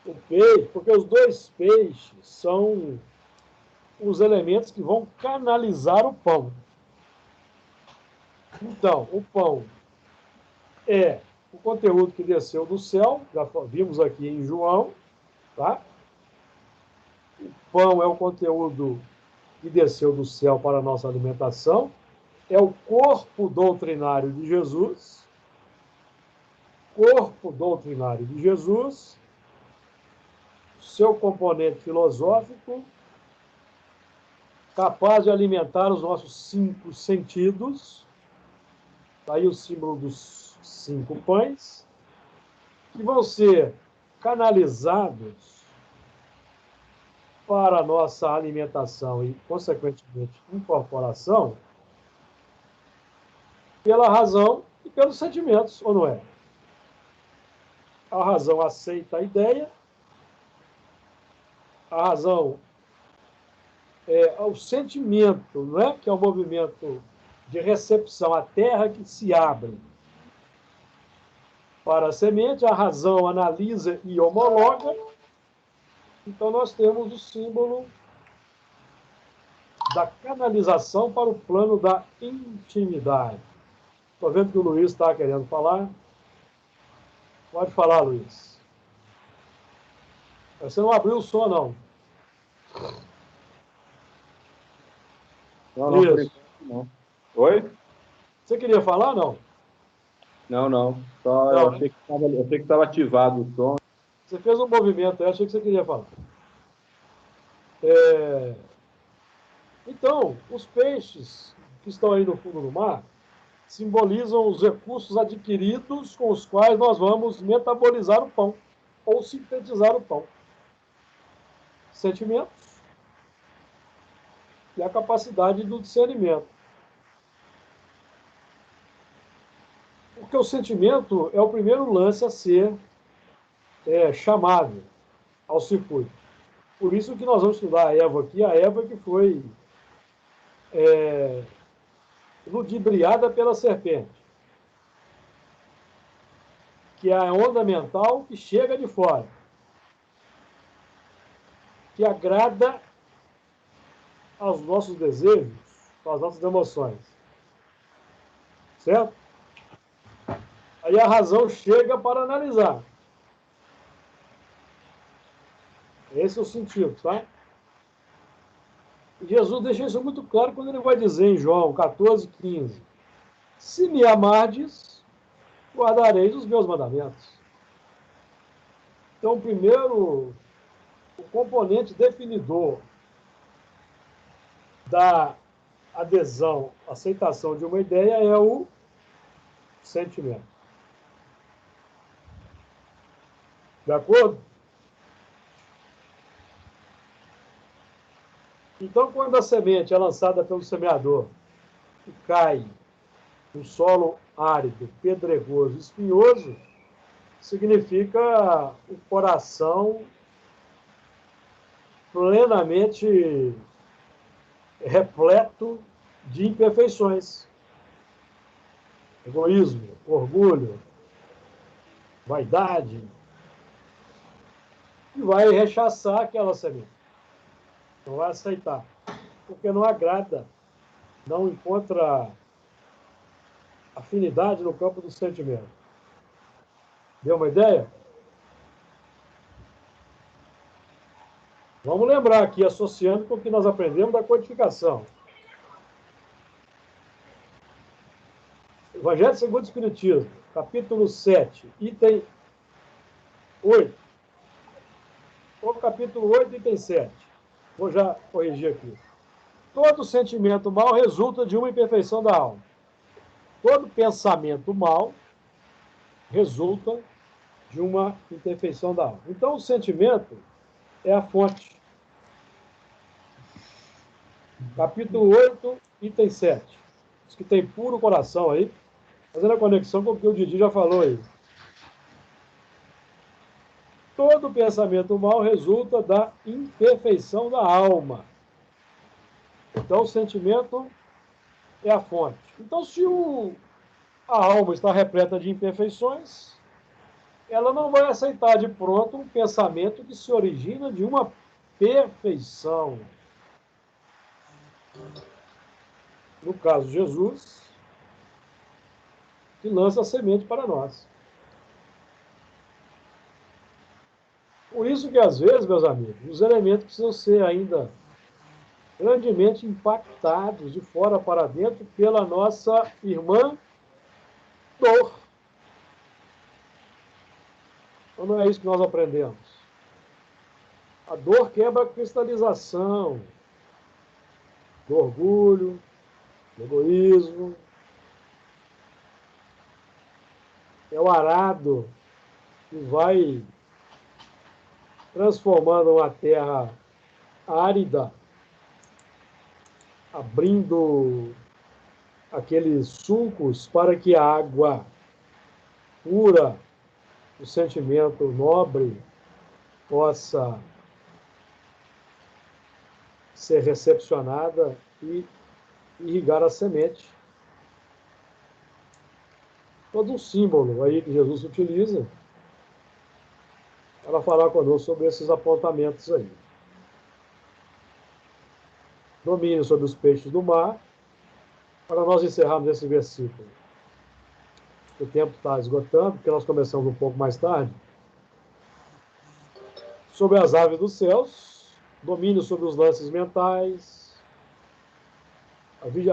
O peixe, porque os 2 peixes são os elementos que vão canalizar o pão. Então, o pão é o conteúdo que desceu do céu, já vimos aqui em João, tá? O pão é o conteúdo que desceu do céu para a nossa alimentação, é o corpo doutrinário de Jesus, seu componente filosófico, capaz de alimentar os nossos 5 sentidos, daí o símbolo dos 5 pães, que vão ser canalizados para a nossa alimentação e, consequentemente, incorporação, pela razão e pelos sentimentos, ou não é? A razão aceita a ideia, a razão é o sentimento, não é? Que é o movimento de recepção, a terra que se abre para a semente, a razão analisa e homologa. Então, nós temos o símbolo da canalização para o plano da intimidade. Estou vendo que o Luiz está querendo falar. Pode falar, Luiz. Você não abriu o som, não. Não. Oi? Você queria falar, não? Não. Só não. Eu achei que estava ativado o som. Você fez um movimento, eu achei que você queria falar. Então, os peixes que estão aí no fundo do mar simbolizam os recursos adquiridos com os quais nós vamos metabolizar o pão ou sintetizar o pão. Sentimentos e a capacidade do discernimento. Porque o sentimento é o primeiro lance a ser chamado ao circuito. Por isso que nós vamos estudar a Eva aqui, a Eva que foi ludibriada pela serpente, que é a onda mental que chega de fora, que agrada aos nossos desejos, às nossas emoções. Certo? Aí a razão chega para analisar. Esse é o sentido, tá? E Jesus deixa isso muito claro quando ele vai dizer em João 14:15: se me amardes, guardareis os meus mandamentos. Então, primeiro, o componente definidor da adesão, aceitação de uma ideia é o sentimento. De acordo? Então, quando a semente é lançada pelo semeador e cai no solo árido, pedregoso, espinhoso, significa o coração plenamente repleto de imperfeições. Egoísmo, orgulho, vaidade, e vai rechaçar aquela semente. Não vai aceitar, porque não agrada, não encontra afinidade no campo do sentimento. Deu uma ideia? Vamos lembrar aqui, associando com o que nós aprendemos da codificação. Evangelho segundo o Espiritismo, capítulo 7, item 8. Ou capítulo 8, item 7. Vou já corrigir aqui. Todo sentimento mau resulta de uma imperfeição da alma. Todo pensamento mau resulta de uma imperfeição da alma. Então, o sentimento é a fonte. Capítulo 8, item 7. Os que tem puro coração aí, fazendo a conexão com o que o Didi já falou aí. Todo pensamento mau resulta da imperfeição da alma. Então, o sentimento é a fonte. Então, se a alma está repleta de imperfeições, ela não vai aceitar de pronto um pensamento que se origina de uma perfeição. No caso, Jesus, que lança a semente para nós. Por isso que, às vezes, meus amigos, os elementos precisam ser ainda grandemente impactados de fora para dentro pela nossa irmã dor. Então, não é isso que nós aprendemos. A dor quebra a cristalização do orgulho, do egoísmo. É o arado que vai transformando uma terra árida, abrindo aqueles sulcos para que a água pura, o sentimento nobre, possa ser recepcionada e irrigar a semente. Todo um símbolo aí que Jesus utiliza para falar conosco sobre esses apontamentos aí. Domínio sobre os peixes do mar. Para nós encerrarmos esse versículo. O tempo está esgotando, porque nós começamos um pouco mais tarde. Sobre as aves dos céus, domínio sobre os lances mentais,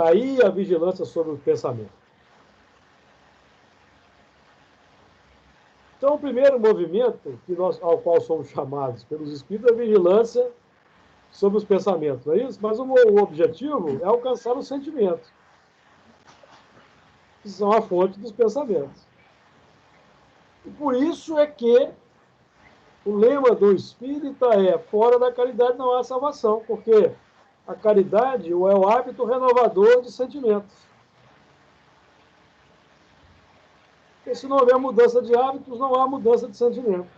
aí a vigilância sobre o pensamento. Então, o primeiro movimento ao qual somos chamados pelos Espíritos é a vigilância sobre os pensamentos, não é isso? Mas o objetivo é alcançar os sentimentos, que são a fonte dos pensamentos. E por isso é que o lema do espírita é: fora da caridade não há salvação, porque a caridade é o hábito renovador de sentimentos. Porque se não houver mudança de hábitos, não há mudança de sentimento.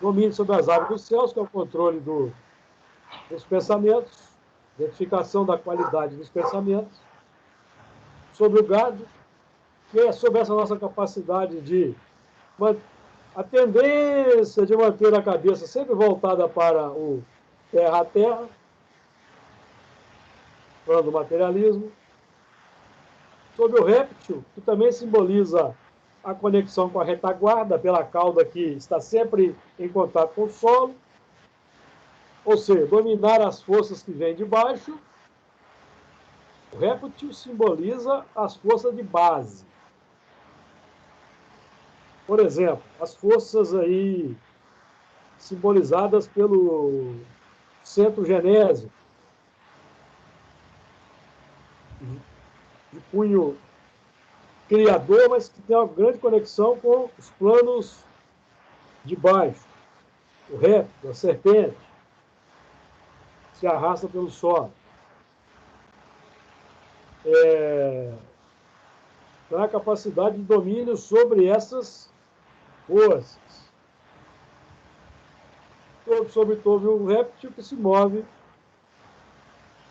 Domínio sobre as aves dos céus, que é o controle dos pensamentos, identificação da qualidade dos pensamentos. Sobre o gado, que é sobre essa nossa capacidade de a tendência de manter a cabeça sempre voltada para o terra a terra, falando do materialismo. Sobre o réptil, que também simboliza a conexão com a retaguarda, pela cauda que está sempre em contato com o solo, ou seja, dominar as forças que vêm de baixo. O réptil simboliza as forças de base. Por exemplo, as forças aí simbolizadas pelo centro genésico, de cunho criador, mas que tem uma grande conexão com os planos de baixo. O réptil, a serpente, se arrasta pelo solo. Tem a capacidade de domínio sobre essas forças. Sobre todo o réptil que se move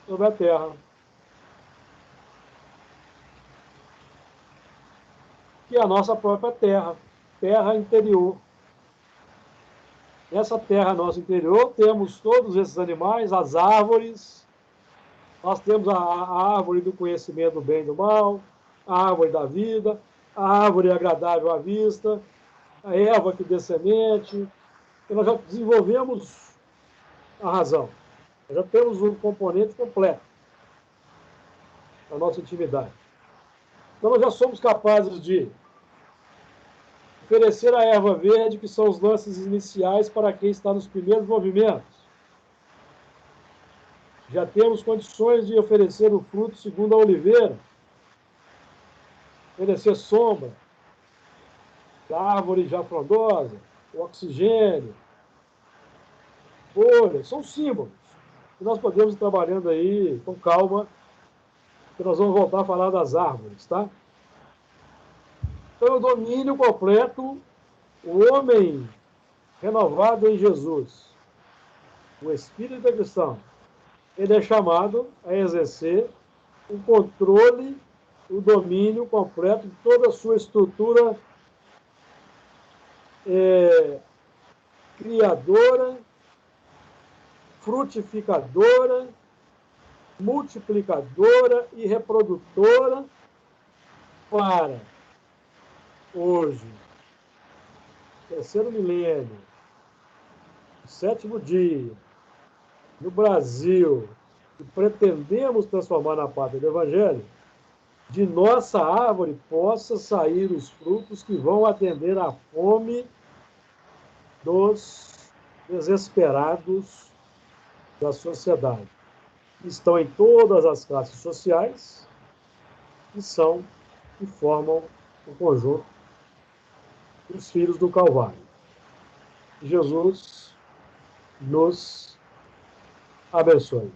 sobre a terra. Que que é a nossa própria terra, terra interior. Nessa terra nossa interior, temos todos esses animais, as árvores, nós temos a árvore do conhecimento do bem e do mal, a árvore da vida, a árvore agradável à vista, a erva que dê semente, e nós já desenvolvemos a razão. Nós já temos um componente completo da nossa intimidade. Então, nós já somos capazes de oferecer a erva verde, que são os lances iniciais para quem está nos primeiros movimentos. Já temos condições de oferecer o fruto segundo a oliveira, oferecer sombra da árvore já frondosa, o oxigênio, folhas, são símbolos. E nós podemos ir trabalhando aí com calma, que nós vamos voltar a falar das árvores, tá? Então, o domínio completo, o homem renovado em Jesus, o espírito cristão, ele é chamado a exercer o controle, o domínio completo de toda a sua estrutura criadora, frutificadora, multiplicadora e reprodutora para hoje, terceiro milênio, sétimo dia, no Brasil, que pretendemos transformar na pátria do Evangelho, de nossa árvore possa sair os frutos que vão atender à fome dos desesperados da sociedade. Estão em todas as classes sociais e formam o conjunto dos filhos do Calvário. Jesus nos abençoe.